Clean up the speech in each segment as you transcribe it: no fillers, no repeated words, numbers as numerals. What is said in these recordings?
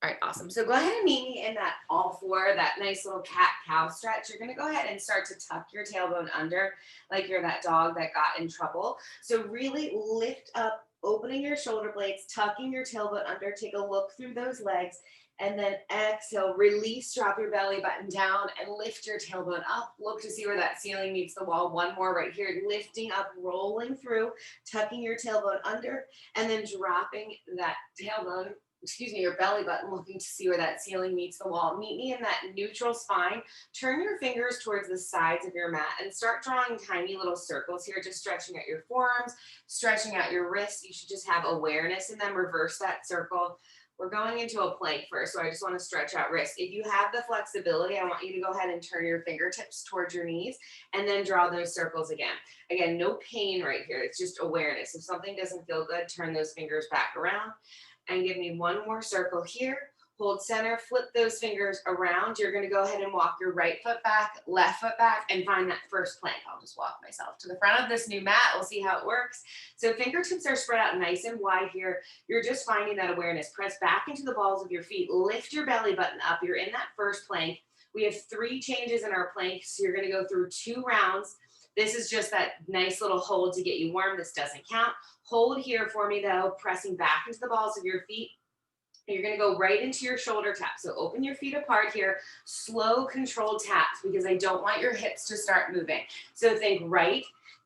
All right, awesome. So go ahead and meet me in that all four, that nice little cat-cow stretch. You're gonna go ahead and start to tuck your tailbone under like you're that dog that got in trouble. So really lift up, opening your shoulder blades, tucking your tailbone under, take a look through those legs, and then exhale, release, drop your belly button down and lift your tailbone up. Look to see where that ceiling meets the wall. One more right here, lifting up, rolling through, tucking your tailbone under, and then dropping that tailbone, excuse me, your belly button, looking to see where that ceiling meets the wall. Meet me in that neutral spine. Turn your fingers towards the sides of your mat and start drawing tiny little circles here, just stretching out your forearms, stretching out your wrists. You should just have awareness in them. Reverse that circle. We're going into a plank first, so I just want to stretch out wrists. If you have the flexibility, I want you to go ahead and turn your fingertips towards your knees and then draw those circles again. Again, no pain right here. It's just awareness. If something doesn't feel good, turn those fingers back around and give me one more circle here. Hold center, flip those fingers around. You're gonna go ahead and walk your right foot back, left foot back, and find that first plank. I'll just walk myself to the front of this new mat. We'll see how it works. So fingertips are spread out nice and wide here. You're just finding that awareness. Press back into the balls of your feet. Lift your belly button up. You're in that first plank. We have 3 changes in our plank, so you're gonna go through 2 rounds. This is just that nice little hold to get you warm. This doesn't count. Hold here for me though, pressing back into the balls of your feet. You're gonna go right into your shoulder tap. So open your feet apart here, slow controlled taps because I don't want your hips to start moving. So think right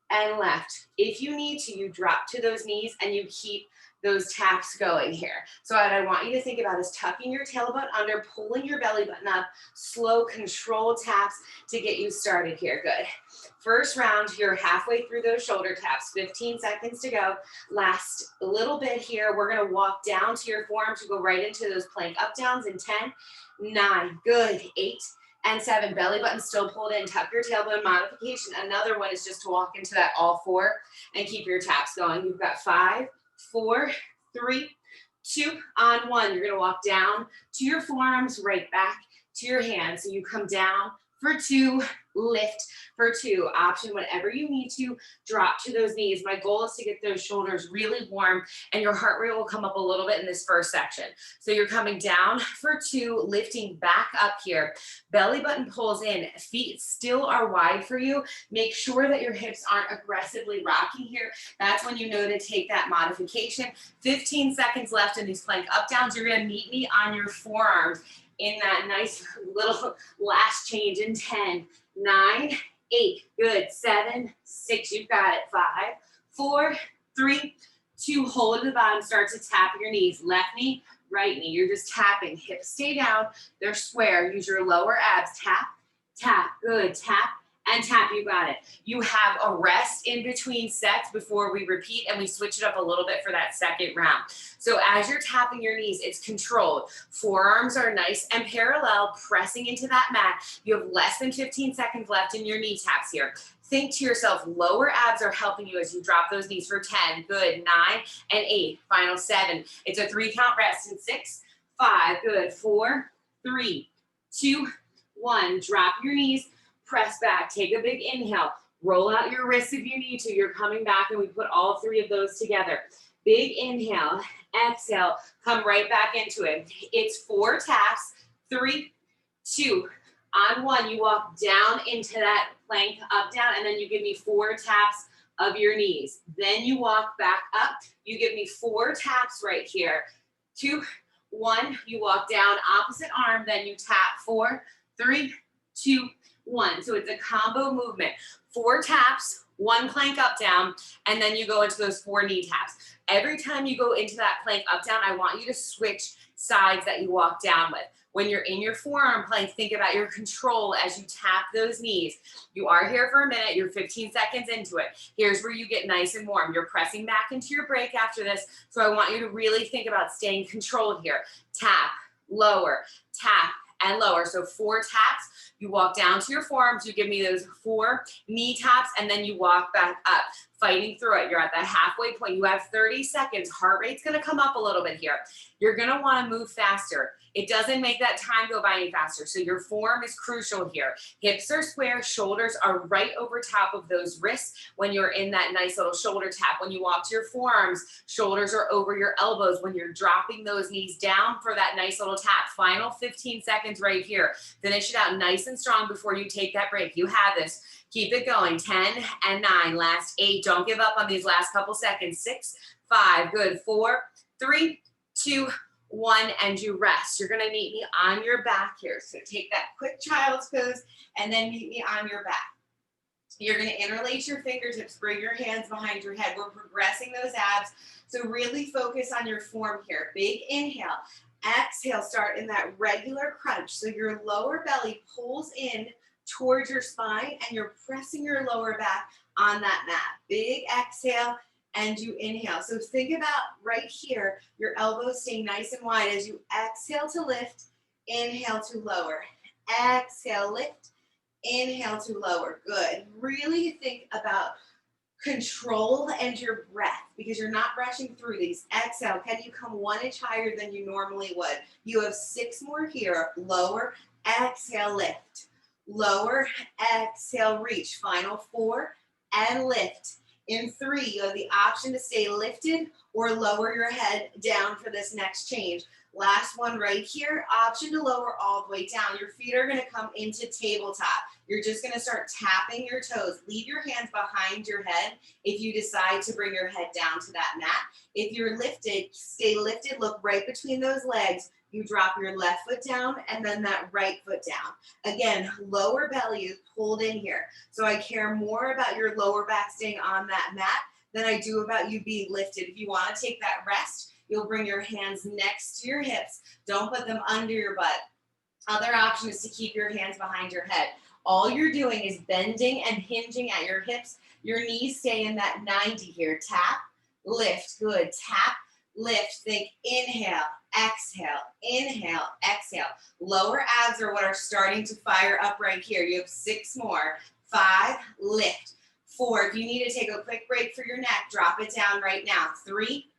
and left. If you need to, you drop to those knees and you keep those taps going here. So what I want you to think about is tucking your tailbone under, pulling your belly button up, slow controlled taps to get you started here. Good. First round, you're halfway through those shoulder taps, 15 seconds to go. Last a little bit here. We're gonna walk down to your forearms to go right into those plank up downs in 10, 9, good, 8, and 7. Belly button still pulled in. Tuck your tailbone modification. Another one is just to walk into that all 4 and keep your taps going. You've got 5, 4, 3, 2, on 1. You're gonna walk down to your forearms, right back to your hands. So you come down for 2, lift for 2. Option whatever you need to, drop to those knees. My goal is to get those shoulders really warm and your heart rate will come up a little bit in this first section. So you're coming down for 2, lifting back up here. Belly button pulls in, feet still are wide for you. Make sure that your hips aren't aggressively rocking here. That's when you know to take that modification. 15 seconds left in these plank up downs. You're gonna meet me on your forearms in that nice little last change in 10, 9, 8, good, 7, 6, you've got it, 5, 4, 3, 2, hold at the bottom, start to tap your knees, left knee, right knee, you're just tapping, hips stay down, they're square, use your lower abs, tap, tap, good, tap, and tap, you got it. You have a rest in between sets before we repeat and we switch it up a little bit for that second round. So as you're tapping your knees, it's controlled. Forearms are nice and parallel, pressing into that mat. You have less than 15 seconds left in your knee taps here. Think to yourself, lower abs are helping you as you drop those knees for 10, good, 9, and 8, final 7. It's a 3 count rest in 6, 5, good, 4, 3, 2, 1, drop your knees, press back, take a big inhale, roll out your wrists if you need to. You're coming back and we put all 3 of those together. Big inhale, exhale, come right back into it. It's 4 taps, 3, 2, on 1, you walk down into that plank up, down, and then you give me 4 taps of your knees. Then you walk back up, you give me 4 taps right here. 2, 1, you walk down, opposite arm, then you tap, 4, 3, 2, 1. So it's a combo movement. 4 taps, 1 plank up down, and then you go into those 4 knee taps. Every time you go into that plank up down, I want you to switch sides that you walk down with. When you're in your forearm plank, think about your control as you tap those knees. You are here for a minute, you're 15 seconds into it. Here's where you get nice and warm. You're pressing back into your break after this, so I want you to really think about staying controlled here. Tap, lower, tap, and lower. So 4 taps, you walk down to your forearms, you give me those 4 knee taps, and then you walk back up. fighting through it. You're at the halfway point. You have 30 seconds. Heart rate's going to come up a little bit here. You're going to want to move faster. It doesn't make that time go by any faster. So your form is crucial here. Hips are square, shoulders are right over top of those wrists when you're in that nice little shoulder tap. When you walk to your forearms, shoulders are over your elbows. When you're dropping those knees down for that nice little tap. Final 15 seconds right here. Finish it out nice and strong before you take that break. You have this. Keep it going. 10 and 9. Last 8. Don't give up on these last couple seconds. 6, 5. Good. 4, 3, 2, 1, and you rest. You're going to meet me on your back here. So take that quick child's pose and then meet me on your back. You're going to interlace your fingertips, bring your hands behind your head. We're progressing those abs. So really focus on your form here. Big inhale. Exhale, start in that regular crunch. So your lower belly pulls in towards your spine and you're pressing your lower back on that mat. Big exhale. And you inhale. So think about right here, your elbows staying nice and wide as you exhale to lift, inhale to lower. Exhale, lift, inhale to lower. Good. Really think about control and your breath because you're not rushing through these. Exhale. Can you come 1 inch higher than you normally would? You have 6 more here. Lower. Exhale, lift. Lower. Exhale, reach. Final 4 and lift. In 3, you have the option to stay lifted or lower your head down for this next change. Last one right here, option to lower all the way down. Your feet are going to come into tabletop. You're just going to start tapping your toes. Leave your hands behind your head if you decide to bring your head down to that mat. If you're lifted, stay lifted, look right between those legs. You drop your left foot down and then that right foot down. Again, lower belly is pulled in here. So I care more about your lower back staying on that mat than I do about you being lifted. If you want to take that rest, you'll bring your hands next to your hips. Don't put them under your butt. Other option is to keep your hands behind your head. All you're doing is bending and hinging at your hips. Your knees stay in that 90 here. Tap, lift. Good. Tap, lift. Think inhale, exhale, inhale, exhale. Lower abs are what are starting to fire up right here. You have 6 more. 5, lift. 4, if you need to take a quick break for your neck, drop it down right now. 3,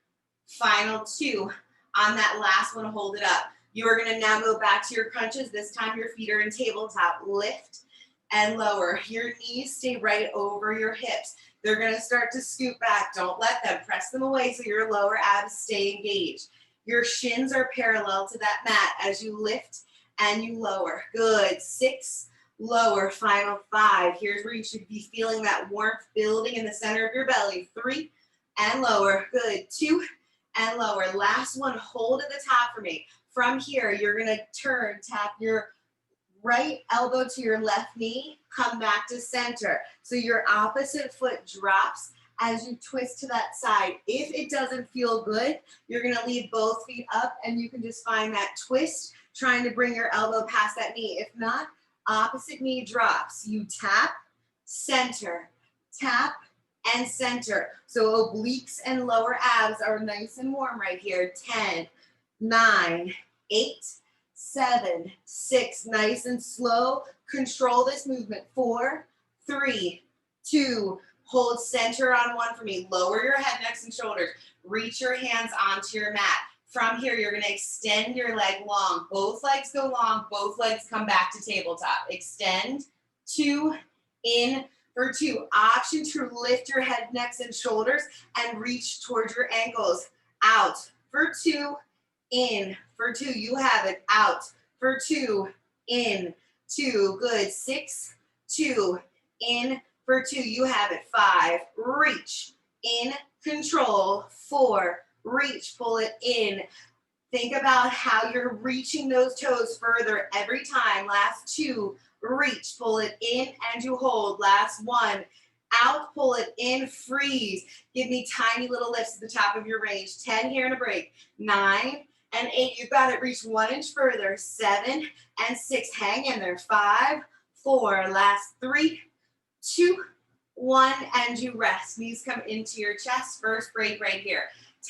final 2. On that last one, hold it up. You are going to now go back to your crunches. This time your feet are in tabletop. Lift and lower. Your knees stay right over your hips. They're going to start to scoot back. Don't let them. Press them away so your lower abs stay engaged. Your shins are parallel to that mat as you lift and you lower. Good. 6, lower. Final 5. Here's where you should be feeling that warmth building in the center of your belly. 3 and lower. Good. 2 and lower. Last one. Hold at the top for me. From here, you're going to turn, tap your right elbow to your left knee, come back to center. So your opposite foot drops as you twist to that side. If it doesn't feel good, you're going to leave both feet up and you can just find that twist, trying to bring your elbow past that knee. If not, opposite knee drops. You tap, center, tap, and center. So obliques and lower abs are nice and warm right here. 10, 9, 8, 7, 6, nice and slow. Control this movement. 4, 3, 2, hold center on 1 for me. Lower your head, necks, and shoulders. Reach your hands onto your mat. From here, you're going to extend your leg long. Both legs go long. Both legs come back to tabletop. Extend, 2, in for 2. Option to lift your head, necks, and shoulders and reach towards your ankles. Out for 2, in for 2. You have it. Out for 2, in, 2. Good. 6, 2, in for 2. You have it. 5, reach, in, control. 4, reach, pull it in. Think about how you're reaching those toes further every time. Last 2, reach, pull it in, and you hold. Last 1, out, pull it in, freeze. Give me tiny little lifts at the top of your range. 10 here and a break. 9 and 8, you got it. Reach 1 inch further. 7 and 6, hang in there. 5, 4, last 3, 2, 1, and you rest. Knees come into your chest. First break right here.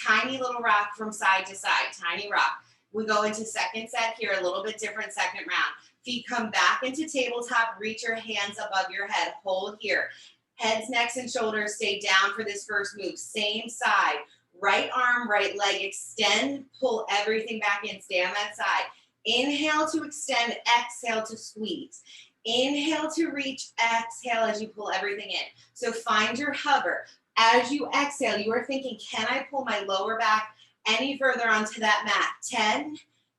Tiny little rock from side to side, tiny rock. We go into second set here, a little bit different second round. Feet come back into tabletop, reach your hands above your head, hold here. Heads, necks, and shoulders stay down for this first move. Same side. Right arm, right leg, extend, pull everything back in. Stay on that side. Inhale to extend, exhale to squeeze. Inhale to reach, exhale as you pull everything in. So find your hover. As you exhale, you are thinking, can I pull my lower back any further onto that mat? 10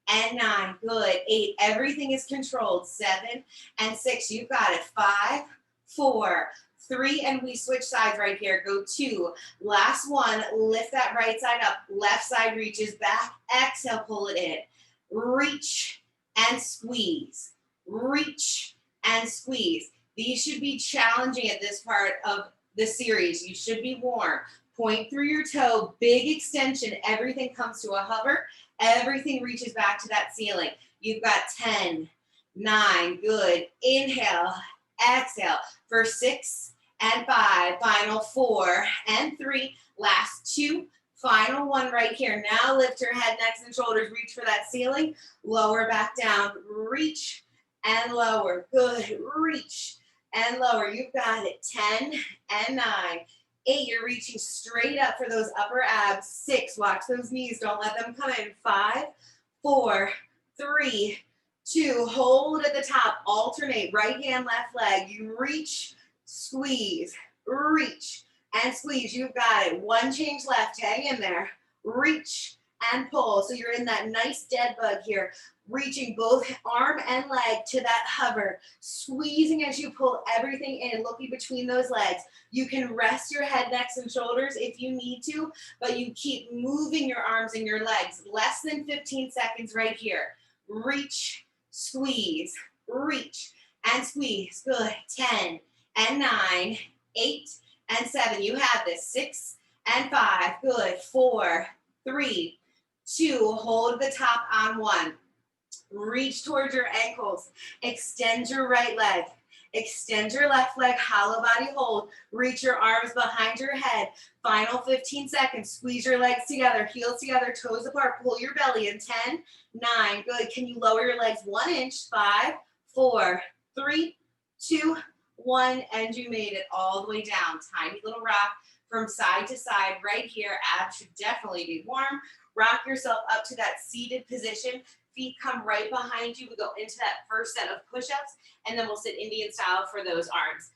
and 9, good. 8, everything is controlled. 7 and 6, you've got it. 5, 4, 3, and we switch sides right here. Go 2, last one, lift that right side up. Left side reaches back. Exhale, pull it in. Reach and squeeze. Reach and squeeze. These should be challenging at this part of the series. You should be warm. Point through your toe, big extension. Everything comes to a hover. Everything reaches back to that ceiling. You've got 10, 9, good. Inhale, exhale for 6 and 5. Final 4 and 3. Last 2. Final 1 right here. Now lift your head, necks, and shoulders. Reach for that ceiling. Lower back down. Reach and lower. Good. Reach and lower. You've got it. 10 and 9. 8, you're reaching straight up for those upper abs. 6, watch those knees. Don't let them come in. 5, 4, 3, 2, hold at the top. Alternate right hand, left leg. You reach, squeeze, reach, and squeeze. You've got it. 1 change left. Hang in there. Reach and pull. So you're in that nice dead bug here. Reaching both arm and leg to that hover. Squeezing as you pull everything in. Looking between those legs. You can rest your head, necks, and shoulders if you need to, but you keep moving your arms and your legs. Less than 15 seconds right here. Reach, squeeze, reach, and squeeze. Good. 10 and 9, 8 and 7. You have this. 6 and 5. Good. 4, 3, 2. Hold the top on 1. Reach towards your ankles. Extend your right leg. Extend your left leg, hollow body hold. Reach your arms behind your head. Final 15 seconds. Squeeze your legs together, heels together, toes apart. Pull your belly in. 10, 9. Good. Can you lower your legs 1 inch? 5, 4, 3, 2, 1. And you made it all the way down. Tiny little rock from side to side right here. Abs should definitely be warm. Rock yourself up to that seated position. Feet come right behind you. We go into that first set of push-ups, and then we'll sit Indian style for those arms.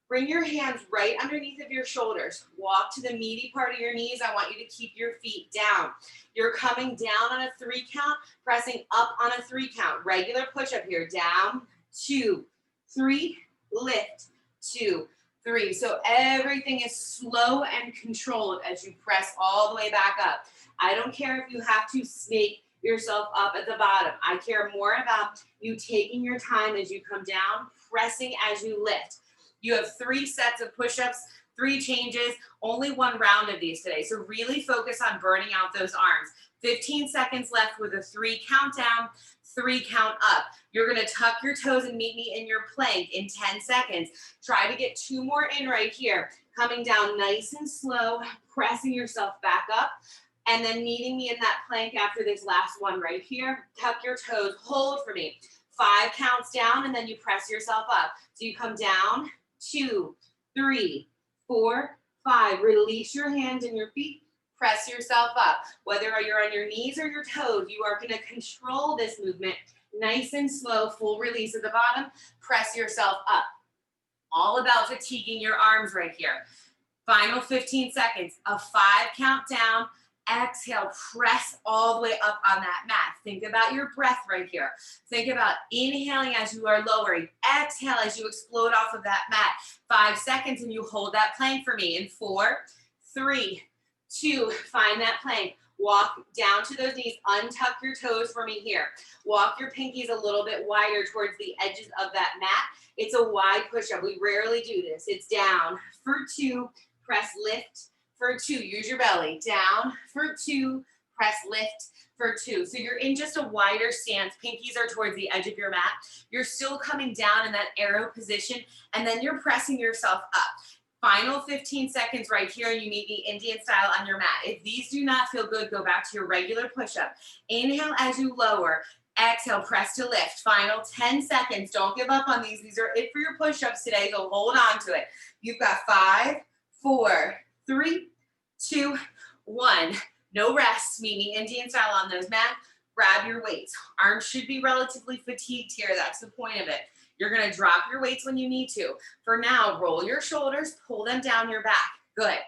Bring your hands right underneath of your shoulders. Walk to the meaty part of your knees. I want you to keep your feet down. You're coming down on a 3 count, pressing up on a 3 count. Regular push-up here. Down, 2, 3, lift, 2, 3. So everything is slow and controlled as you press all the way back up. I don't care if you have to snake yourself up at the bottom. I care more about you taking your time as you come down, pressing as you lift. You have 3 sets of push-ups, 3 changes, only 1 round of these today. So really focus on burning out those arms. 15 seconds left with a 3 count down, 3 count up. You're gonna tuck your toes and meet me in your plank in 10 seconds. Try to get 2 more in right here. Coming down nice and slow, pressing yourself back up. And then meeting me in that plank after this last one right here. Tuck your toes, hold for me. 5 counts down, and then you press yourself up. So you come down, 2, 3, 4, 5. Release your hands and your feet. Press yourself up. Whether you're on your knees or your toes, you are gonna control this movement. Nice and slow, full release at the bottom. Press yourself up. All about fatiguing your arms right here. Final 15 seconds, a 5 count down. Exhale, press all the way up on that mat. Think about your breath right here. Think about inhaling as you are lowering. Exhale as you explode off of that mat. 5 seconds and you hold that plank for me in 4, 3, 2, find that plank. Walk down to those knees, untuck your toes for me here. Walk your pinkies a little bit wider towards the edges of that mat. It's a wide push-up. We rarely do this. It's down for 2, press lift. For 2, use your belly. Down for 2, press lift for 2. So you're in just a wider stance. Pinkies are towards the edge of your mat. You're still coming down in that arrow position, and then you're pressing yourself up. Final 15 seconds right here, and you meet the Indian style on your mat. If these do not feel good, go back to your regular push-up. Inhale as you lower. Exhale, press to lift. Final 10 seconds. Don't give up on these. These are it for your push-ups today, so hold on to it. You've got 5, 4, 3, 2, 1. No rest, meaning Indian style on those mats. Grab your weights. Arms should be relatively fatigued here. That's the point of it. You're going to drop your weights when you need to. For now, roll your shoulders, pull them down your back. Good.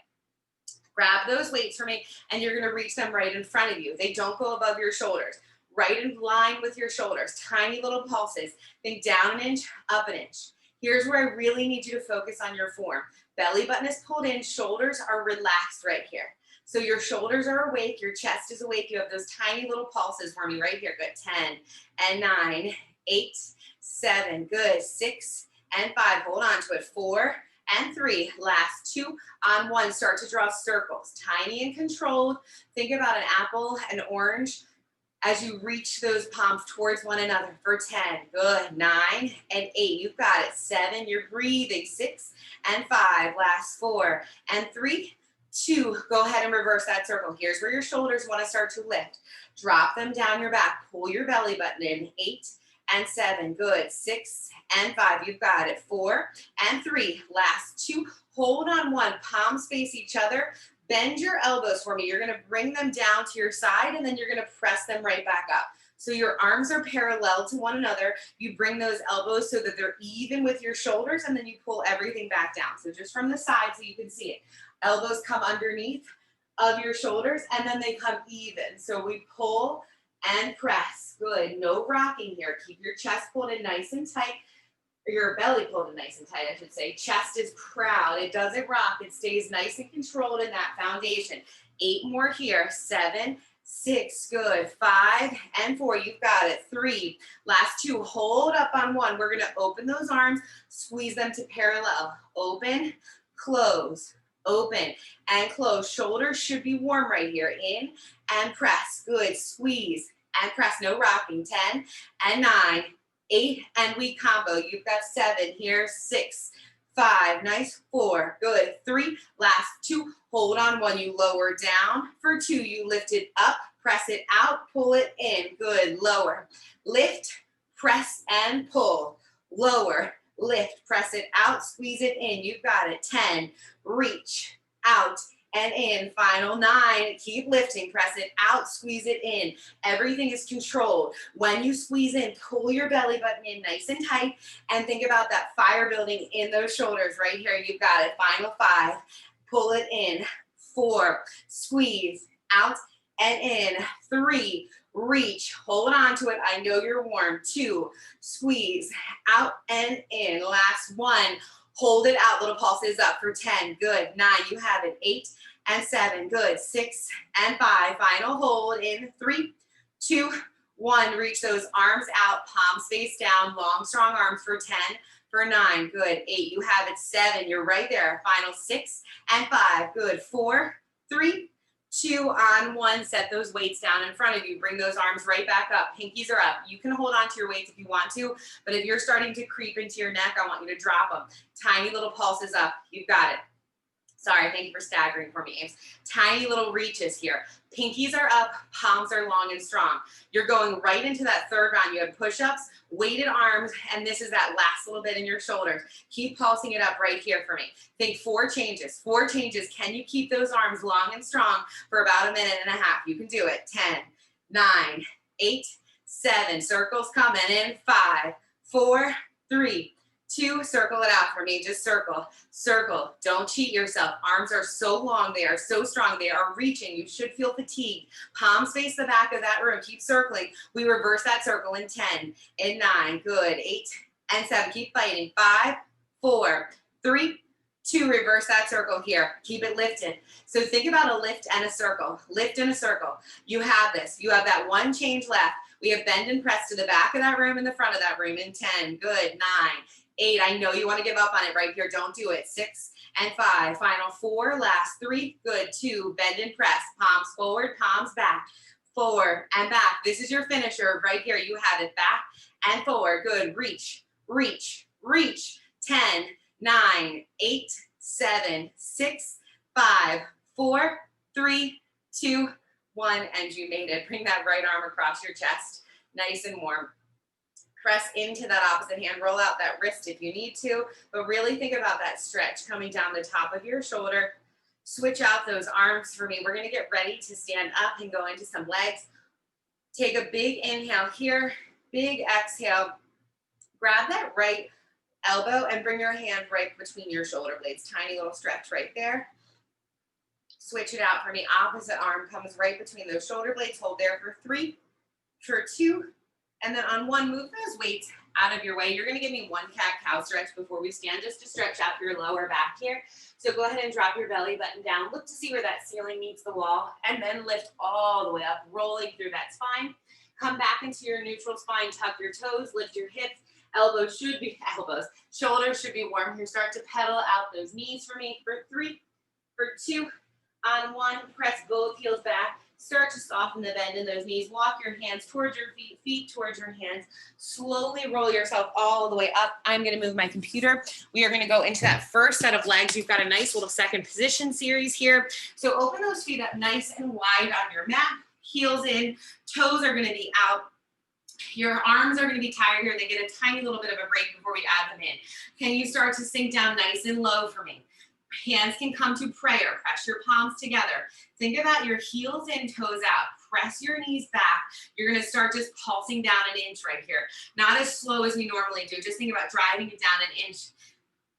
Grab those weights for me, and you're going to reach them right in front of you. They don't go above your shoulders. Right in line with your shoulders. Tiny little pulses. Think down an inch, up an inch. Here's where I really need you to focus on your form. Belly button is pulled in. Shoulders are relaxed right here. So your shoulders are awake. Your chest is awake. You have those tiny little pulses for me right here. Good. 10 and 9, 8, 7. Good. 6 and 5. Hold on to it. 4 and 3. Last 2 on 1. Start to draw circles. Tiny and controlled. Think about an apple, an orange, as you reach those palms towards one another for 10. Good. 9 and 8. You've got it. 7. You're breathing. 6 and 5. Last 4 and 3, 2. Go ahead and reverse that circle. Here's where your shoulders want to start to lift. Drop them down your back. Pull your belly button in. 8 and 7. Good. 6 and 5. You've got it. 4 and 3. Last 2. Hold on 1. Palms face each other. Bend your elbows for me. You're going to bring them down to your side, and then you're going to press them right back up. So your arms are parallel to one another. You bring those elbows so that they're even with your shoulders, and then you pull everything back down. So just from the side so you can see it. Elbows come underneath of your shoulders, and then they come even. So we pull and press. Good. No rocking here. Keep your chest pulled in nice and tight. Your belly pulled in nice and tight, I should say. Chest is proud. It doesn't rock. It stays nice and controlled in that foundation. 8 more here. 7, 6. Good. 5 and 4. You've got it. 3. Last 2. Hold up on 1. We're going to open those arms. Squeeze them to parallel. Open, close, open, and close. Shoulders should be warm right here. In and press. Good. Squeeze and press. No rocking. 10 and 9. 8 and we combo. You've got 7 here. 6, 5. Nice. 4. Good. 3. Last 2. Hold on 1. You lower down. For 2. You lift it up. Press it out. Pull it in. Good. Lower. Lift. Press and pull. Lower. Lift. Press it out. Squeeze it in. You've got it. 10. Reach. Out. And in. Final 9. Keep lifting. Press it out. Squeeze it in. Everything is controlled. When you squeeze in, pull your belly button in nice and tight. And think about that fire building in those shoulders right here. You've got it. Final 5. Pull it in. 4. Squeeze. Out and in. 3. Reach. Hold on to it. I know you're warm. 2. Squeeze. Out and in. Last 1. Hold it out. Little pulses up for 10. Good. 9. You have it. 8 and 7. Good. 6 and 5. Final hold in. 3, 2, 1. Reach those arms out. Palms face down. Long, strong arms for 10. For 9. Good. 8. You have it. 7. You're right there. Final 6 and 5. Good. 4, 3, 2 on 1. Set those weights down in front of you. Bring those arms right back up. Pinkies are up. You can hold on to your weights if you want to, but if you're starting to creep into your neck, I want you to drop them. Tiny little pulses up. You've got it. Sorry, thank you for staggering for me, Ames. Tiny little reaches here. Pinkies are up, palms are long and strong. You're going right into that third round. You have push-ups, weighted arms, and this is that last little bit in your shoulders. Keep pulsing it up right here for me. Think 4 changes. 4 changes. Can you keep those arms long and strong for about a minute and a half? You can do it. 10, 9, 8, 7. Circles coming in. 5, 4, 3, 2, circle it out for me. Just circle, circle. Don't cheat yourself. Arms are so long. They are so strong. They are reaching. You should feel fatigued. Palms face the back of that room. Keep circling. We reverse that circle in 10, in 9. Good. 8 and 7. Keep fighting. 5, 4, 3, 2. Reverse that circle here. Keep it lifted. So think about a lift and a circle. Lift and a circle. You have this. You have that 1 change left. We have bend and press to the back of that room and the front of that room in 10. Good. 9, 8. I know you want to give up on it right here. Don't do it. 6 and 5. Final 4. Last 3. Good. 2. Bend and press. Palms forward. Palms back. Forward and back. This is your finisher right here. You have it. Back and forward. Good. Reach. Reach. Reach. 10, 9, 8, 7, 6, 5, 4, 3, 2, 1. And you made it. Bring that right arm across your chest. nice and warm. Press into that opposite hand, roll out that wrist if you need to, but really think about that stretch coming down the top of your shoulder. Switch out those arms for me. We're gonna get ready to stand up and go into some legs. Take a big inhale here, big exhale. Grab that right elbow and bring your hand right between your shoulder blades. Tiny little stretch right there. Switch it out for me. Opposite arm comes right between those shoulder blades. Hold there for 3, for 2, and then on 1, move those weights out of your way. You're gonna give me 1 cat-cow stretch before we stand, just to stretch out your lower back here. So go ahead and drop your belly button down. Look to see where that ceiling meets the wall, and then lift all the way up, rolling through that spine. Come back into your neutral spine, tuck your toes, lift your hips. Shoulders should be warm here. Start to pedal out those knees for me, for 3, for 2, on 1, press both heels back. Start to soften the bend in those knees. Walk your hands towards your feet, feet towards your hands. Slowly roll yourself all the way up. I'm gonna move my computer. We are gonna go into that first set of legs. You've got a nice little second position series here. So open those feet up nice and wide on your mat. Heels in, toes are gonna be out. Your arms are gonna be tired here. They get a tiny little bit of a break before we add them in. Can you start to sink down nice and low for me? Hands can come to prayer. Press your palms together. Think about your heels in, toes out. Press your knees back. You're going to start just pulsing down an inch right here. Not as slow as we normally do. Just think about driving it down an inch.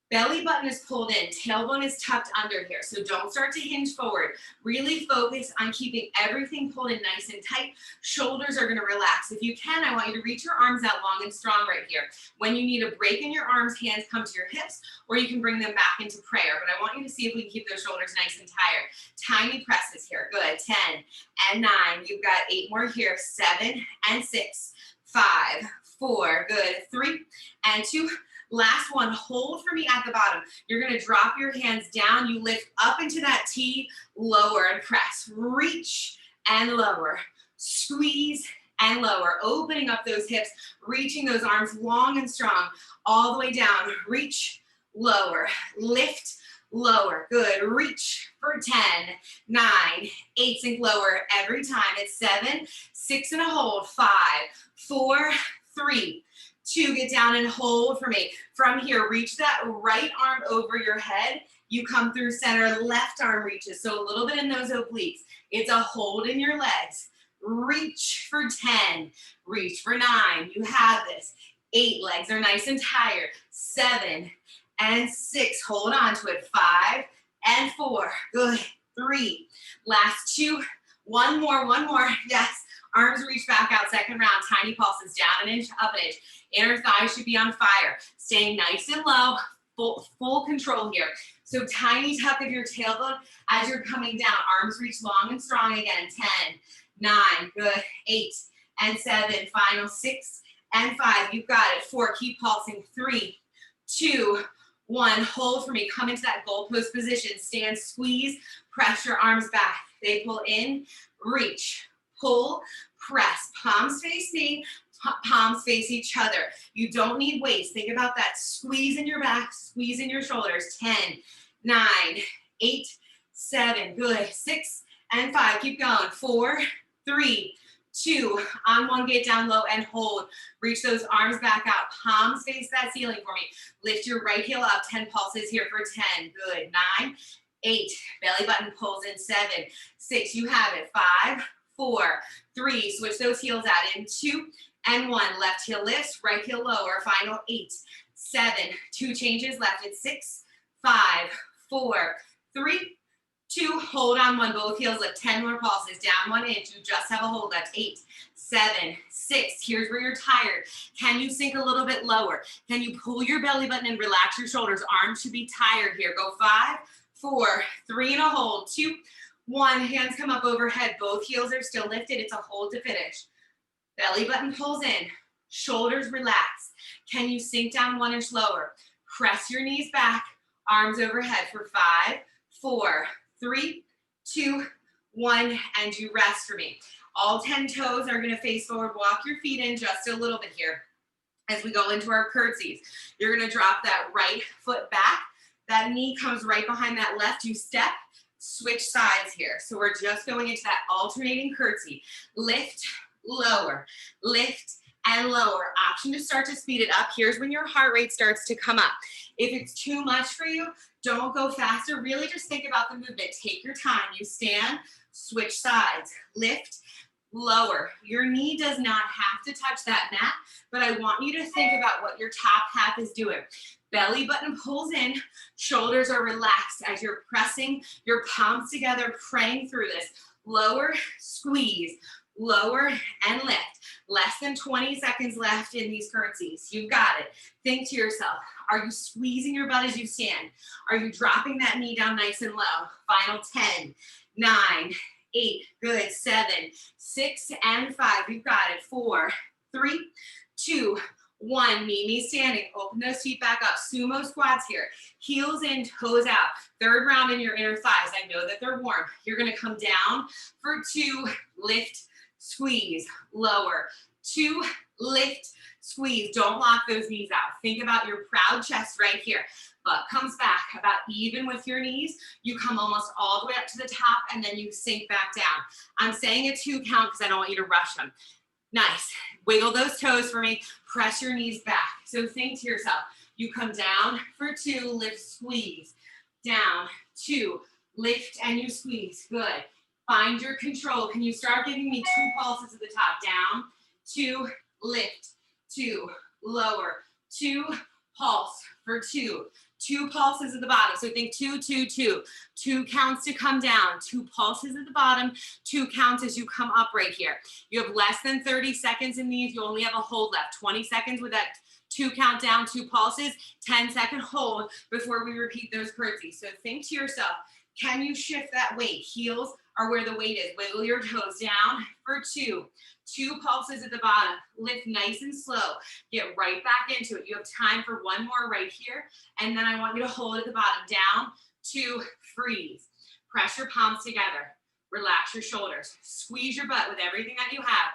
Belly button is pulled in, tailbone is tucked under here, so don't start to hinge forward. Really focus on keeping everything pulled in nice and tight. Shoulders are gonna relax. If you can, I want you to reach your arms out long and strong right here. When you need a break in your arms, hands come to your hips, or you can bring them back into prayer. But I want you to see if we can keep those shoulders nice and tired. Tiny presses here, good, 10 and 9. You've got 8 more here, 7 and 6, 5, 4, good, 3 and 2. Last one, hold for me at the bottom. You're gonna drop your hands down. You lift up into that T, lower and press. Reach and lower, squeeze and lower. Opening up those hips, reaching those arms long and strong, all the way down. Reach, lower, lift, lower. Good, reach for 10, 9, 8, sink lower every time. It's 7, 6 and a hold, 5, 4, 3, 2, get down and hold for me. From here, reach that right arm over your head. You come through center, left arm reaches. So a little bit in those obliques. It's a hold in your legs. Reach for 10, reach for 9. You have this. 8, legs are nice and tired. 7 and 6, hold on to it. 5 and 4, good. 3, last 2, one more, yes. Arms reach back out, second round, tiny pulses, down an inch, up an inch. Inner thighs should be on fire. Staying nice and low, full control here. So tiny tuck of your tailbone as you're coming down. Arms reach long and strong again. 10, 9, good. 8 and 7, final 6 and 5. You've got it. 4, keep pulsing. 3, 2, 1. Hold for me. Come into that goalpost position. Stand, squeeze, press your arms back. They pull in, reach, pull, press. Palms face me, palms face each other. You don't need weights. Think about that squeeze in your back, squeeze in your shoulders. 10, 9, 8, 7, good. 6 and 5, keep going. 4, 3, 2, on 1, get down low and hold. Reach those arms back out. Palms face that ceiling for me. Lift your right heel up. 10 pulses here for 10, good. 9, 8, belly button pulls in. 7, 6, you have it. 5, 4, 3, switch those heels out in. 2 and 1, left heel lifts, right heel lower, final 8, 7, 2 changes left. It's 6, 5, 4, 3, 2, hold on 1, both heels lift. 10 more pulses, down 1 inch. You just have a hold left. 8, 7, 6, here's where you're tired. Can you sink a little bit lower? Can you pull your belly button and relax your shoulders? Arms should be tired here. Go 5, 4, 3 and a hold. 2, 1, hands come up overhead. Both heels are still lifted. It's a hold to finish. Belly button pulls in, shoulders relax. Can you sink down 1 inch lower? Press your knees back, arms overhead for 5, 4, 3, 2, 1, and you rest for me. All 10 toes are gonna face forward. Walk your feet in just a little bit here as we go into our curtsies. You're gonna drop that right foot back. That knee comes right behind that left. You step, switch sides here. So we're just going into that alternating curtsy. Lift, lower, lift, and lower. Option to start to speed it up. Here's when your heart rate starts to come up. If it's too much for you, don't go faster. Really just think about the movement. Take your time. You stand, switch sides, lift, lower. Your knee does not have to touch that mat, but I want you to think about what your top half is doing. Belly button pulls in, shoulders are relaxed as you're pressing your palms together, praying through this. Lower, squeeze, lower, and lift. Less than 20 seconds left in these curtsies. You've got it. Think to yourself, are you squeezing your butt as you stand? Are you dropping that knee down nice and low? Final 10, 9, 8, good, 7, 6, and 5. You've got it. 4, 3, 2, 1. Mimi standing. Open those feet back up. Sumo squats here. Heels in, toes out. Third round in your inner thighs. I know that they're warm. You're going to come down for 2, lift, squeeze, lower, 2, lift, squeeze. Don't lock those knees out. Think about your proud chest right here. Butt comes back about even with your knees. You come almost all the way up to the top and then you sink back down. I'm saying a 2 count because I don't want you to rush them. Nice. Wiggle those toes for me. Press your knees back. So think to yourself, you come down for 2, lift, squeeze. Down, 2, lift, and you squeeze. Good. Find your control. Can you start giving me 2 pulses at the top? Down, 2, lift, 2, lower, 2, pulse for 2. 2 pulses at the bottom. So think 2, 2, 2. 2 counts to come down. 2 pulses at the bottom. 2 counts as you come up right here. You have less than 30 seconds in these. You only have a hold left. 20 seconds with that 2 count down, 2 pulses, 10-second hold before we repeat those curtsies. So think to yourself, can you shift that weight? Heels are where the weight is. Wiggle your toes down for 2. 2 pulses at the bottom. Lift nice and slow. Get right back into it. You have time for 1 more right here. And then I want you to hold at the bottom. Down, 2, freeze. Press your palms together. Relax your shoulders. Squeeze your butt with everything that you have.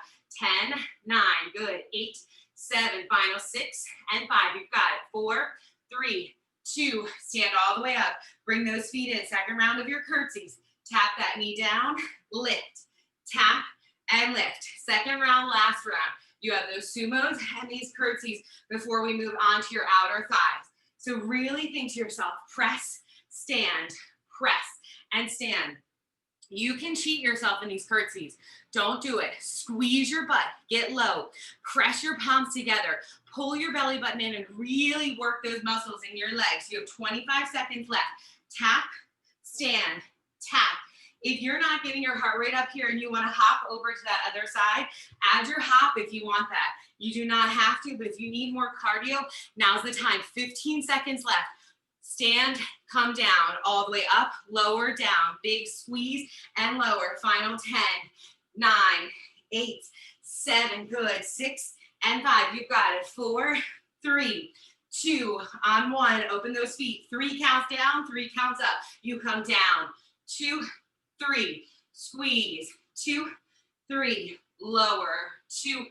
10, 9, good. 8, 7, final 6, and 5. You've got it. 4, 3, 2, stand all the way up. Bring those feet in. Second round of your curtsies. Tap that knee down, lift, tap, and lift. Second round, last round. You have those sumos and these curtsies before we move on to your outer thighs. So really think to yourself, press, press, and stand. You can cheat yourself in these curtsies. Don't do it. Squeeze your butt, get low, press your palms together, pull your belly button in and really work those muscles in your legs. You have 25 seconds left. Tap, stand, tap. If you're not getting your heart rate up here and you want to hop over to that other side, add your hop if you want that. You do not have to, but if you need more cardio, now's the time. 15 seconds left. Stand, come down, all the way up, lower, down, big squeeze and lower. Final 10, 9, 8, 7, good, 6 and 5. You've got it. 4, 3, 2, on 1. Open those feet. 3 counts down, 3 counts up. You come down. 2, 3, squeeze. 2, 3, lower. 2,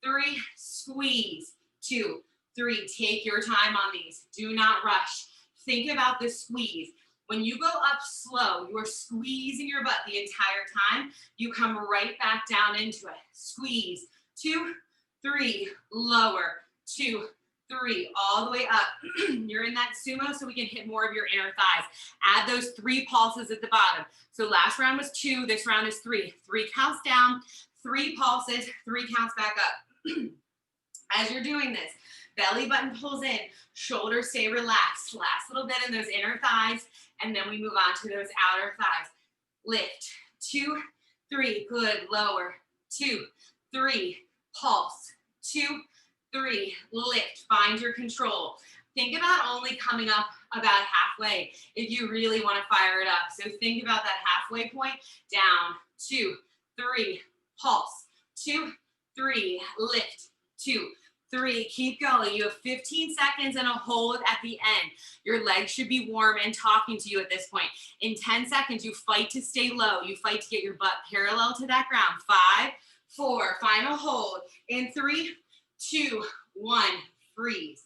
3, squeeze. 2, 3. Take your time on these. Do not rush. Think about the squeeze. When you go up slow, you're squeezing your butt the entire time. You come right back down into it. Squeeze. 2, 3, lower. 2, 3, all the way up. You're in that sumo, so we can hit more of your inner thighs. Add those 3 pulses at the bottom. So last round was 2, this round is 3. 3 counts down, 3 pulses, 3 counts back up. As you're doing this, belly button pulls in, shoulders stay relaxed. Last little bit in those inner thighs, and then we move on to those outer thighs. Lift, 2, 3, good, lower, 2, 3, pulse, 2, 3, lift, find your control. Think about only coming up about halfway if you really want to fire it up. So think about that halfway point, down, 2, 3, pulse, 2, 3, lift, 2, 3, keep going. You have 15 seconds and a hold at the end. Your legs should be warm and talking to you at this point. In 10 seconds, you fight to stay low. You fight to get your butt parallel to that ground. 5, 4, final hold. In 3, 2, 1, freeze.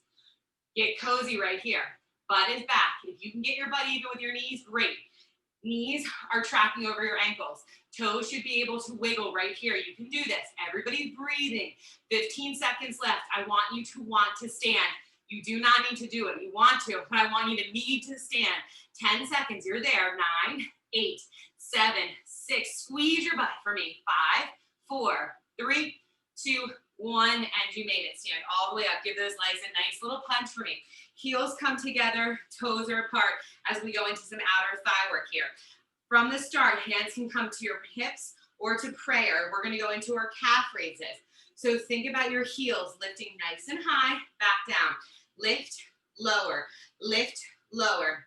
Get cozy right here. Butt is back. If you can get your butt even with your knees, great. Knees are tracking over your ankles. Toes should be able to wiggle right here. You can do this. Everybody's breathing. 15 seconds left. I want you to want to stand. You do not need to do it. You want to, but I want you to need to stand. 10 seconds. You're there. 9, 8, 7, 6. Squeeze your butt for me. 5, 4, 3, 2, 1, and you made it. Stand all the way up. Give those legs a nice little punch for me. Heels come together, toes are apart as we go into some outer thigh work here. From the start, hands can come to your hips or to prayer. We're going to go into our calf raises. So think about your heels lifting nice and high, back down. Lift, lower, lift, lower.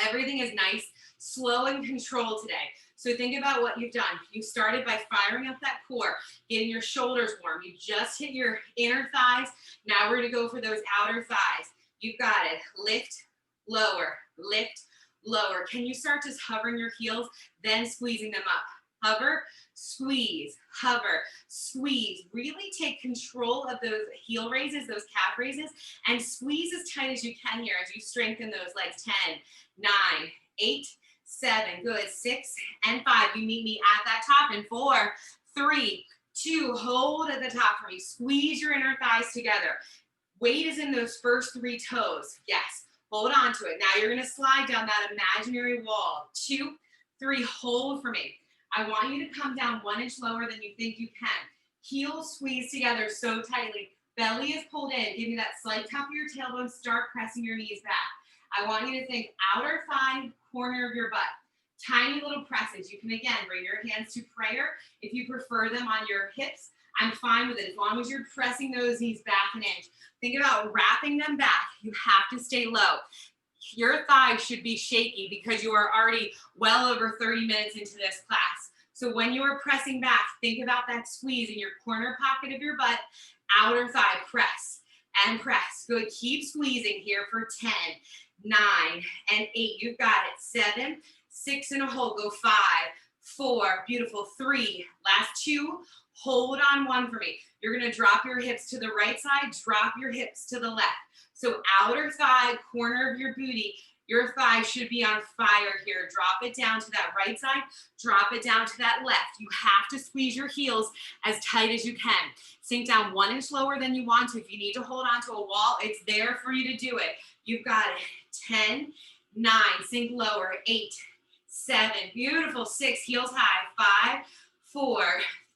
Everything is nice, slow, and controlled today. So think about what you've done. You started by firing up that core, getting your shoulders warm. You just hit your inner thighs. Now we're going to go for those outer thighs. You've got it. Lift, lower, lift, lower. Can you start just hovering your heels, then squeezing them up? Hover, squeeze, hover, squeeze. Really take control of those heel raises, those calf raises, and squeeze as tight as you can here as you strengthen those legs. 10, 9, 8, 7, good, 6 and 5. You meet me at that top in 4, 3, 2, hold at the top for me. Squeeze your inner thighs together. Weight is in those first 3 toes. Yes, hold on to it. Now you're gonna slide down that imaginary wall. 2, 3, hold for me. I want you to come down 1 inch lower than you think you can. Heels squeeze together so tightly. Belly is pulled in. Give me that slight tap of your tailbone. Start pressing your knees back. I want you to think outer thigh, corner of your butt. Tiny little presses. You can, again, bring your hands to prayer. If you prefer them on your hips, I'm fine with it as long as you're pressing those knees back an inch. Think about wrapping them back. You have to stay low. Your thighs should be shaky because you are already well over 30 minutes into this class. So when you are pressing back, think about that squeeze in your corner pocket of your butt, outer thigh, press and press. Good, keep squeezing here for 10, 9, and 8. You've got it. 7, 6 and a hold. Go 5, 4, beautiful. 3, last 2. Hold on 1 for me. You're gonna drop your hips to the right side, drop your hips to the left. So outer thigh, corner of your booty, your thigh should be on fire here. Drop it down to that right side, drop it down to that left. You have to squeeze your heels as tight as you can. Sink down 1 inch lower than you want to. If you need to hold on to a wall, it's there for you to do it. You've got it. 10, 9, sink lower. 8, 7, beautiful. 6, heels high. 5, 4,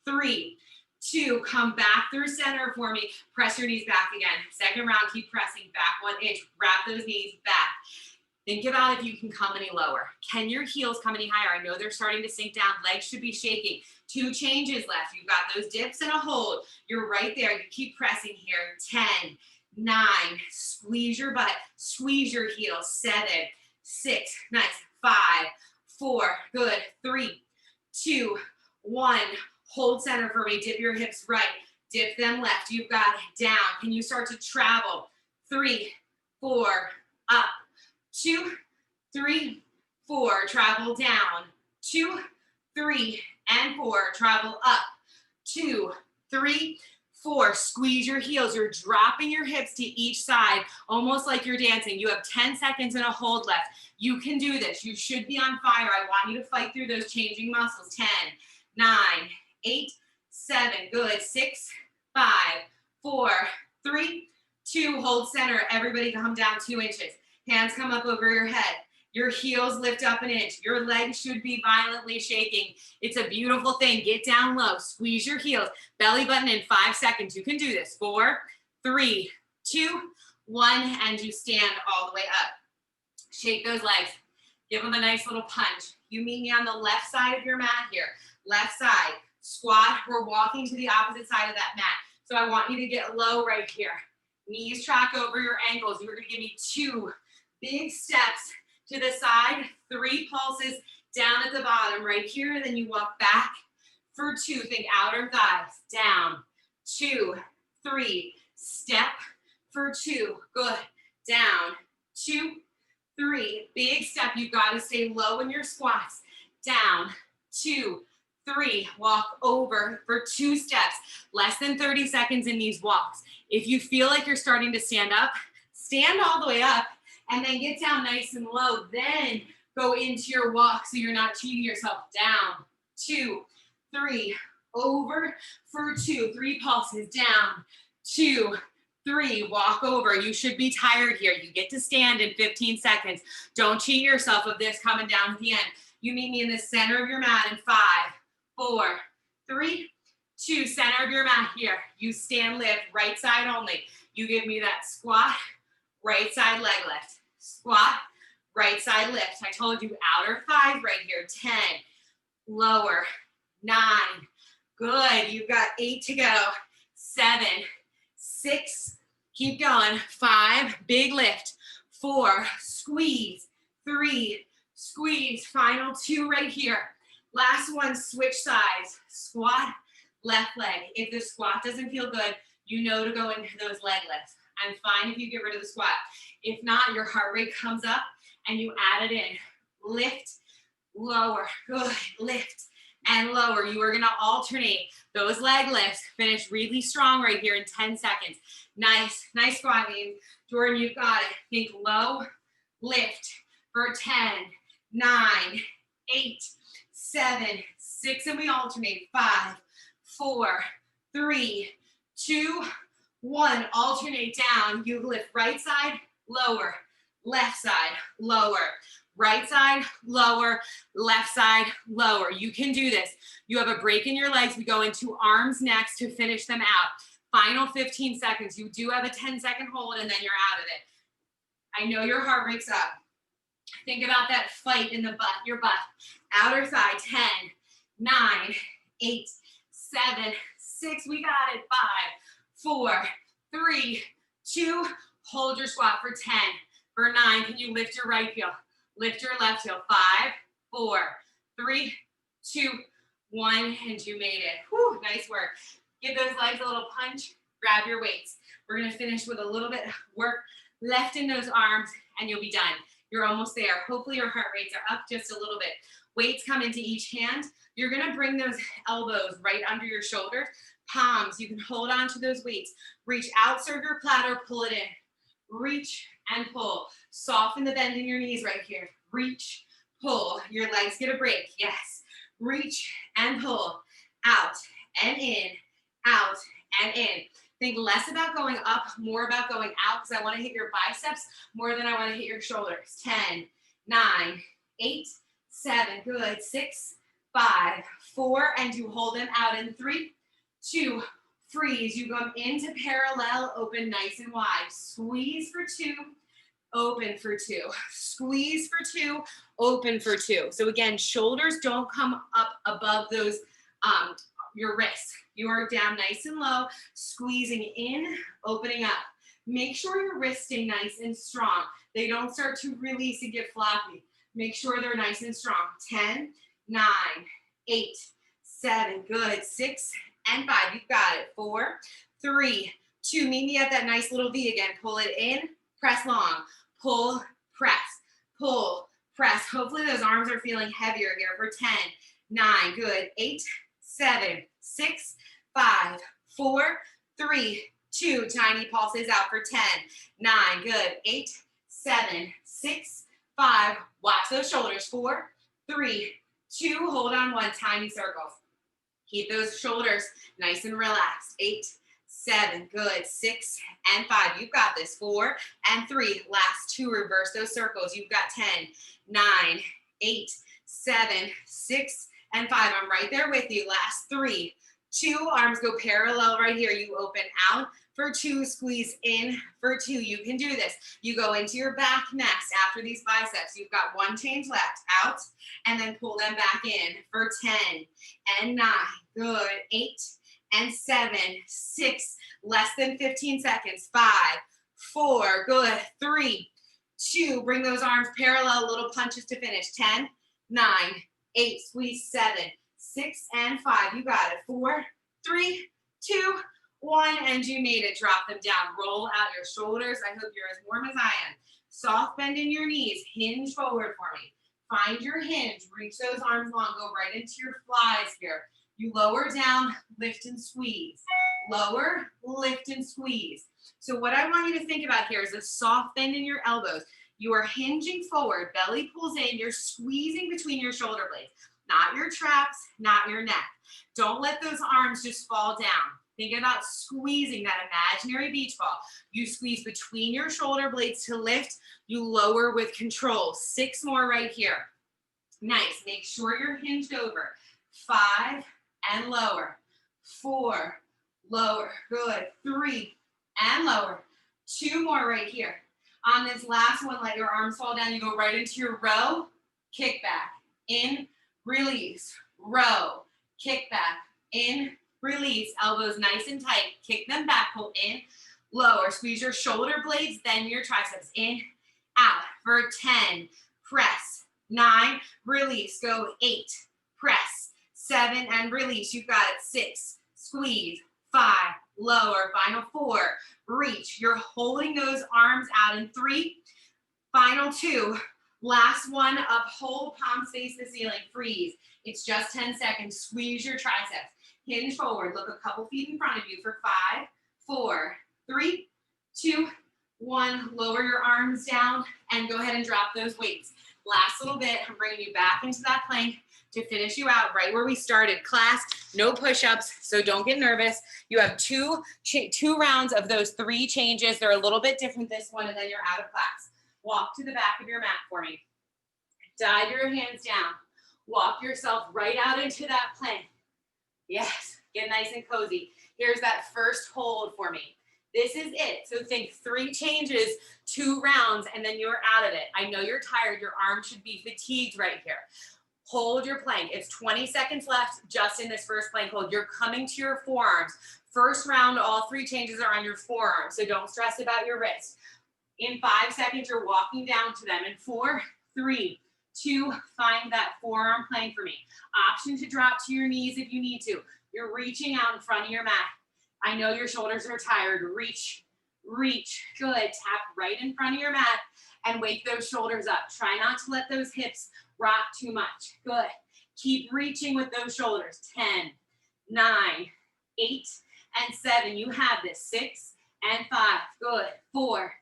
3, 2, come back through center for me. Press your knees back again. Second round, keep pressing back 1 inch. Wrap those knees back. Think about if you can come any lower. Can your heels come any higher? I know they're starting to sink down. Legs should be shaking. 2 changes left. You've got those dips and a hold. You're right there. You keep pressing here. 10, 9, squeeze your butt. Squeeze your heels. 7, 6, nice. 5, 4, good. 3, 2, 1. Hold center for me. Dip your hips right. Dip them left. You've got it. Down. Can you start to travel? 3, 4, up. 2, 3, 4. Travel down. 2, 3, and 4. Travel up. 2, 3, 4. Squeeze your heels. You're dropping your hips to each side, almost like you're dancing. You have 10 seconds and a hold left. You can do this. You should be on fire. I want you to fight through those changing muscles. 10, 9, 8, 7, good. 6, 5, 4, 3, 2. Hold center. Everybody come down 2 inches. Hands come up over your head. Your heels lift up an inch. Your legs should be violently shaking. It's a beautiful thing. Get down low. Squeeze your heels. Belly button in 5 seconds. You can do this. 4, 3, 2, 1, and you stand all the way up. Shake those legs. Give them a nice little punch. You meet me on the left side of your mat here. Left side. Squat. We're walking to the opposite side of that mat. So I want you to get low right here. Knees track over your ankles. You're going to give me 2 big steps to the side, 3 pulses down at the bottom right here. And then you walk back for 2. Think outer thighs. Down. 2, 3. Step for 2. Good. Down. 2, 3. Big step. You've got to stay low in your squats. Down. 2, 3. Walk over for 2 steps. Less than 30 seconds in these walks. If you feel like you're starting to stand up, stand all the way up and then get down nice and low. Then Go into your walk so you're not cheating yourself. Down, 2, 3, over for 2, 3 pulses, down, 2, 3, walk over. You should be tired here. You get to stand in 15 seconds. Don't cheat yourself of this coming down at the end. You meet me in the center of your mat in 5, 4, 3, 2, center of your mat here. You stand lift, right side only. You give me that squat, right side leg lift. Squat, right side lift. I told you outer thighs right here. 10, lower, 9, good. You've got 8 to go. 7, 6, keep going. 5, big lift. 4, squeeze. 3, squeeze. Final 2 right here. Last one, switch sides. Squat, left leg. If the squat doesn't feel good, you know to go into those leg lifts. I'm fine if you get rid of the squat. If not, your heart rate comes up and you add it in. Lift, lower, good, lift and lower. You are gonna alternate those leg lifts. Finish really strong right here in 10 seconds. Nice, nice squat, James. Jordan, you've got it. Think low, lift for 10, 9, 8, 7, 6, and we alternate. 5, 4, 3, 2, 1. Alternate down. You lift right side, lower, left side, lower. Right side, lower, left side, lower. You can do this. You have a break in your legs. We go into arms next to finish them out. Final 15 seconds. You do have a 10-second hold and then you're out of it. I know your heart rate's up. Think about that fight in the butt, your butt. Outer thigh, 10, 9, 8, 7, 6. We got it. 5, 4, 3, 2. Hold your squat for 10. For 9, can you lift your right heel? Lift your left heel. 5, 4, 3, 2, 1, and you made it. Whew, nice work. Give those legs a little punch. Grab your weights. We're gonna finish with a little bit of work left in those arms, and you'll be done. You're almost there. Hopefully your heart rates are up just a little bit. Weights come into each hand. You're gonna bring those elbows right under your shoulders. Palms, you can hold on to those weights. Reach out, serve your platter, pull it in. Reach and pull. Soften the bend in your knees right here. Reach, pull. Your legs get a break. Yes. Reach and pull. Out and in, out and in. Think less about going up, more about going out, because I want to hit your biceps more than I want to hit your shoulders. 10, 9, 8, 7, good. 6, 5, 4, and you hold them out in 3, 2, freeze. You come into parallel, open nice and wide. Squeeze for 2, open for 2. Squeeze for 2, open for 2. So again, shoulders don't come up above those your wrists. You are down nice and low, squeezing in, opening up. Make sure your wrists stay nice and strong. They don't start to release and get floppy. Make sure they're nice and strong. 10, 9, 8, 7, good. 6 and 5, you've got it. 4, 3, 2, meet me at that nice little V again. Pull it in, press long, pull, press, pull, press. Hopefully those arms are feeling heavier here for 10, 9, good. 8, 7, 6, 5, 4, 3, 2, tiny pulses out for 10, 9, good. 8, 7, 6, 5, watch those shoulders. 4, 3, 2, hold on 1, tiny circles. Keep those shoulders nice and relaxed. 8, 7, good. 6 and 5, you've got this. 4 and 3, last 2, reverse those circles. You've got 10, 9, 8, 7, 6 and 5. I'm right there with you. Last 3, 2, arms go parallel right here. You open out for 2, squeeze in for 2. You can do this. You go into your back next after these biceps. You've got 1 change left. Out and then pull them back in for 10 and 9. Good. 8 and 7, 6, less than 15 seconds. 5, 4, good. 3, 2, bring those arms parallel, little punches to finish. 10, 9, 8, squeeze. 7, 6 and 5, you got it. 4, 3, 2, 1, and you made it. Drop them down. Roll out your shoulders. I hope you're as warm as I am. Soft bend in your knees. Hinge forward for me. Find your hinge. Reach those arms long. Go right into your flies here. You lower down, lift and squeeze. Lower, lift and squeeze. So what I want you to think about here is a soft bend in your elbows. You are hinging forward, belly pulls in, you're squeezing between your shoulder blades, not your traps, not your neck. Don't let those arms just fall down. Think about squeezing that imaginary beach ball. You squeeze between your shoulder blades to lift, you lower with control. 6 more right here. Nice, make sure you're hinged over. 5 and lower. 4, lower, good. 3 and lower. 2 more right here. On this last one, let your arms fall down. You go right into your row, kick back, in, release, row, kick back, in, release, elbows nice and tight, kick them back, pull in, lower, squeeze your shoulder blades, then your triceps, in, out, for 10, press, 9, release, go 8, press, 7, and release, you've got it, 6, squeeze, 5, lower, final 4, reach, you're holding those arms out in 3, final 2, last one, uphold, palms face the ceiling, freeze, it's just 10 seconds, squeeze your triceps, hinge forward, look a couple feet in front of you for 5, 4, 3, 2, 1, lower your arms down and go ahead and drop those weights. Last little bit, I'm bringing you back into that plank to finish you out right where we started. Class, no push-ups, so don't get nervous. You have two rounds of those 3 changes. They're a little bit different this one, and then you're out of class. Walk to the back of your mat for me. Dive your hands down. Walk yourself right out into that plank. Yes, get nice and cozy. Here's that first hold for me. This is it. So think 3 changes, 2 rounds, and then you're out of it. I know you're tired. Your arm should be fatigued right here. Hold your plank. It's 20 seconds left just in this first plank hold. You're coming to your forearms. First round, all 3 changes are on your forearms, so don't stress about your wrist. In 5 seconds, you're walking down to them. In 4, 3, 2, find that forearm plank for me. Option to drop to your knees if you need to. You're reaching out in front of your mat. I know your shoulders are tired. Reach, reach. Good. Tap right in front of your mat and wake those shoulders up. Try not to let those hips rock too much. Good. Keep reaching with those shoulders. 10, 9, 8, and 7. You have this. 6 and 5. Good. 4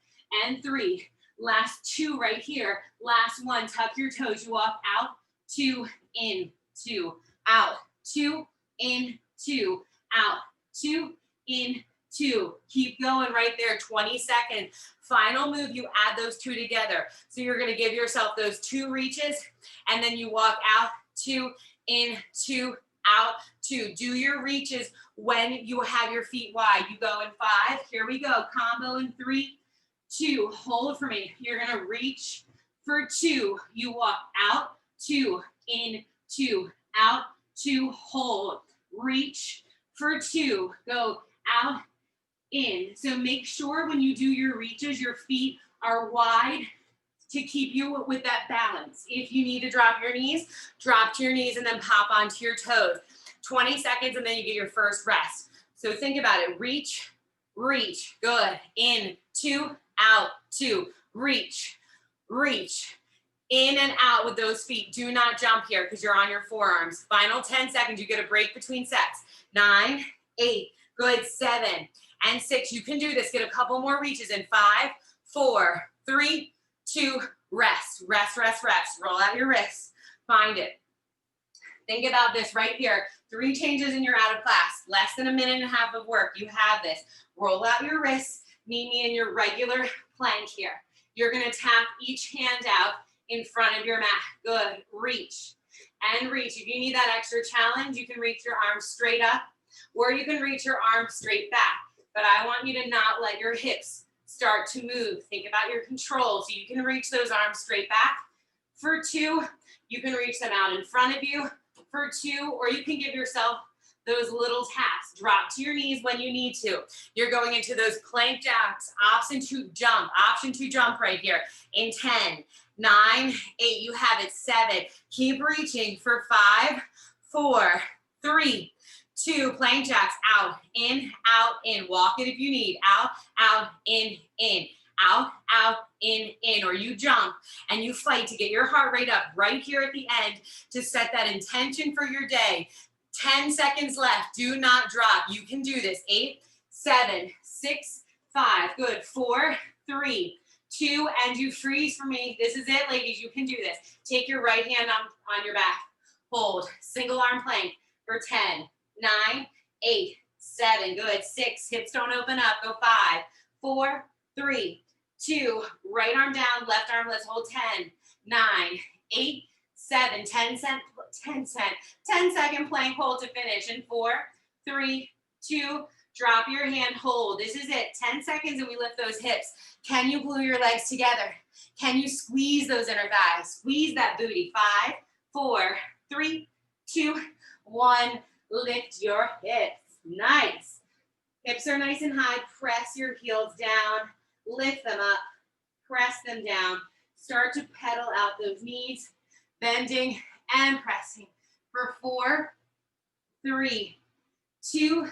and 3. Last 2 right here. Last 1. Tuck your toes. You walk out, 2, in, 2, out, 2, in, 2, out, 2, in, 2. Keep going right there. 20 seconds. Final move, you add those 2 together. So you're going to give yourself those 2 reaches, and then you walk out, 2, in, 2, out, 2. Do your reaches when you have your feet wide. You go in 5. Here we go. Combo in 3, 2. Hold for me. You're going to reach for 2. You walk out, 2, in, 2, out, 2. Hold. Reach for 2. Go out, in. So make sure when you do your reaches, your feet are wide to keep you with that balance. If you need to drop your knees, drop to your knees and then pop onto your toes. 20 seconds and then you get your first rest. So think about it. Reach, reach. Good. In, 2, out, 2. Reach, reach. In and out with those feet. Do not jump here because you're on your forearms. Final 10 seconds. You get a break between sets. 9, 8. Good. 7 and 6. You can do this. Get a couple more reaches in 5, 4, 3, 2. Rest, rest, rest, rest. Roll out your wrists. Find it. Think about this right here. 3 changes and you're out of class. Less than a minute and a half of work. You have this. Roll out your wrists. Meet me in your regular plank here. You're going to tap each hand out in front of your mat. Good. Reach and reach. If you need that extra challenge, you can reach your arms straight up or you can reach your arms straight back. But I want you to not let your hips start to move. Think about your control. So you can reach those arms straight back for 2. You can reach them out in front of you for 2, or you can give yourself those little taps. Drop to your knees when you need to. You're going into those plank jacks. Option to jump right here in 10, 9, 8. You have it. 7. Keep reaching for 5, 4, 3, 2. Plank jacks. Out, in, in. Walk it if you need. Out, in, out, in, or you jump and you fight to get your heart rate up right here at the end to set that intention for your day. 10 seconds left. Do not drop. You can do this. 8, 7, 6, 5. Good. 4, 3, 2, and you freeze for me. This is it, ladies. You can do this. Take your right hand on your back. Hold. Single arm plank for 10, 9, 8, 7. Good. 6. Hips don't open up. Go 5, 4, 3, 2. Right arm down. Left arm. Let's hold 10, 9, 8, 7. 10 second plank hold to finish. And 4, 3, 2. Drop your hand. Hold. This is it. 10 seconds and we lift those hips. Can you glue your legs together? Can you squeeze those inner thighs? Squeeze that booty. 5, 4, 3, 2, 1. Lift your hips. Nice. Hips are nice and high. Press your heels down. Lift them up. Press them down. Start to pedal out those knees. Bending and pressing. For 4, 3, 2,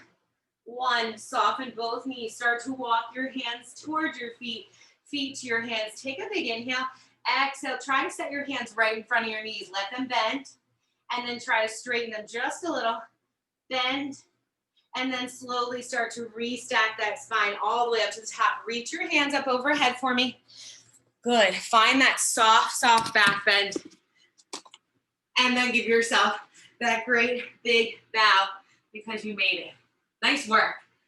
1. Soften both knees. Start to walk your hands towards your feet. Feet to your hands. Take a big inhale. Exhale. Try to set your hands right in front of your knees. Let them bend. And then try to straighten them just a little. Bend. And then slowly start to restack that spine all the way up to the top. Reach your hands up overhead for me. Good. Find that soft back bend. And then give yourself that great big bow because you made it. Nice work.